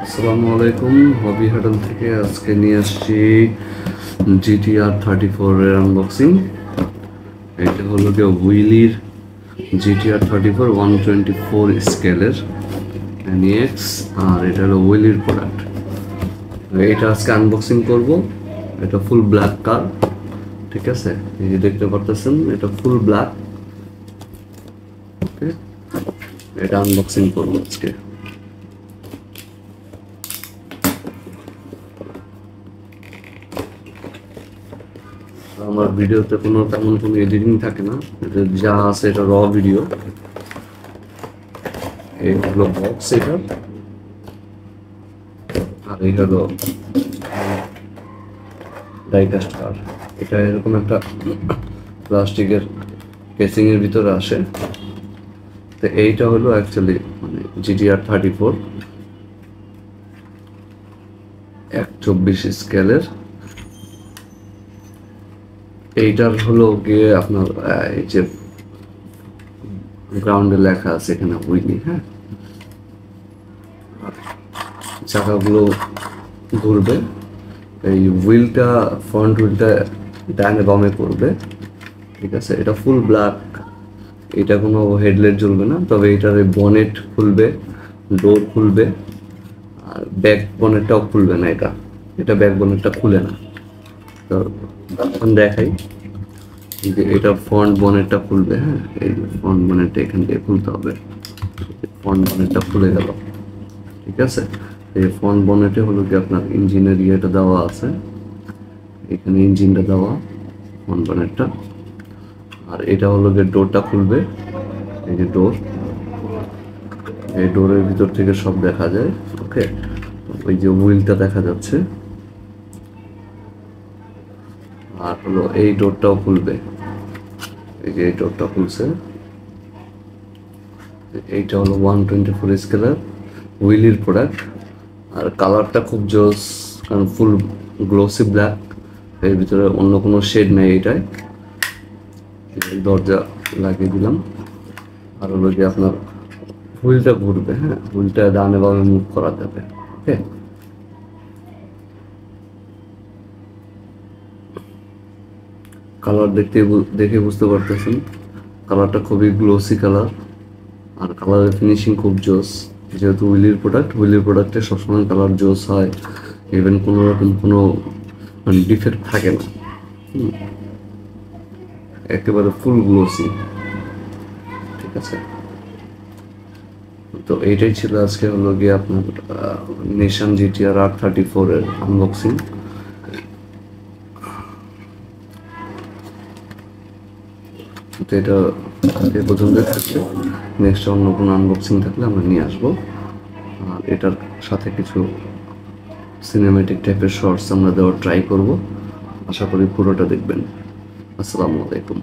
আসসালামু আলাইকুম। হবি হাডল থেকে আজকে নিয়ে আসছি GTR 34 এর আনবক্সিং। এটা হলো গিয়ে হুইলির GTR 34 124 স্কেলের NEX, আর এটা হলো হুইলির প্রোডাক্ট। এটা আজকে আনবক্সিং করব। এটা ফুল ব্ল্যাক কার, ঠিক আছে? এই যে দেখতে পারতেছেন, এটা ফুল ব্ল্যাক। ওকে, এটা আনবক্সিং করবো আজকে। আমার ভিডিওতে তেমন কোনো এডিটিং থাকে না, যা আছে এটা র ভিডিও। এই হলো বক্স এটা, আর এই হলো ডাইকাস্ট কার। এটা এরকম একটা প্লাস্টিকের কেসিং এর ভিতরে আসে। তো এইটা হলো অ্যাকচুয়ালি মানে GTR 34 124 স্কেলের। এইটার হলো গিয়ে আপনার এই যে গ্রাউন্ডে লেখা আছে এখানে হুইলি, হ্যাঁ। চাকাগুলো ঘুরবে, এই হুইলটা ফ্রন্ট হুইলটা ডানে বামে করবে, ঠিক আছে? এটা ফুল ব্ল্যাক, এটা কোনো হেডলাইট জ্বলবে না, তবে এটার বনেট খুলবে, ডোর খুলবে, আর ব্যাক বনেটটাও খুলবে না। এটা ব্যাক বনেটটা খুলে না। তো এখন দেখাই যে এটা ফ্রন্ট বনেটটা খুলবে, হ্যাঁ। এই ফ্রন্ট বনেটটা এখান থেকে খুলতে হবে। ফ্রন্ট বনেটটা খুলে গেল, ঠিক আছে? এই ফ্রন্ট বনেটে হলো কি আপনার ইঞ্জিনের ইয়েটা দেওয়া আছে, এখানে ইঞ্জিনটা দেওয়া ফ্রন্ট বনেটটা। আর এটা হলো যে ডোরটা খুলবে, এই যে ডোর, এই ডোরের ভিতর থেকে সব দেখা যায়। ওকে, ওই যে হুইলটা দেখা যাচ্ছে। আর হলো এই ডোরটাও খুলবে, এই যে এই ডোরটা খুলছে। এইটা হলো 124 স্কেলার হুইলির প্রোডাক্ট। আর কালারটা খুব জোস, কারণ ফুল গ্লোসি ব্ল্যাক, এর ভিতরে অন্য কোনো শেড নেই এটাই। দরজা লাগিয়ে দিলাম। আর হলো যে আপনার হুইলটা ঘুরবে, হ্যাঁ, হুইলটা ডানে বামে মুভ করা যাবে। ওকে, কালার দেখে বুঝতে পারতেছেন, কালারটা খুবই গ্লোসি কালার, আর কালারের ফিনিশিং খুব জোস। যেহেতু হুইলির প্রোডাক্টে সবসময় কালার জোস হয়, ইভেন কোনো রকম কোনো মানে ডিফেক্ট থাকে না, একেবারে ফুল গ্লোসি, ঠিক আছে? তো এইটাই ছিল আজকে হলো গিয়ে আপনার নিশান GTR 34 এর আনবক্সিং। তো এটা এই পর্যন্ত থাকবে। নেক্সট অন্য কোনো আনবক্সিং থাকলে আমরা নিয়ে আসবো। আর এটার সাথে কিছু সিনেমেটিক টাইপের শর্টস আমরা দেওয়ার ট্রাই করব। আশা করি পুরোটা দেখবেন। আসসালামু আলাইকুম।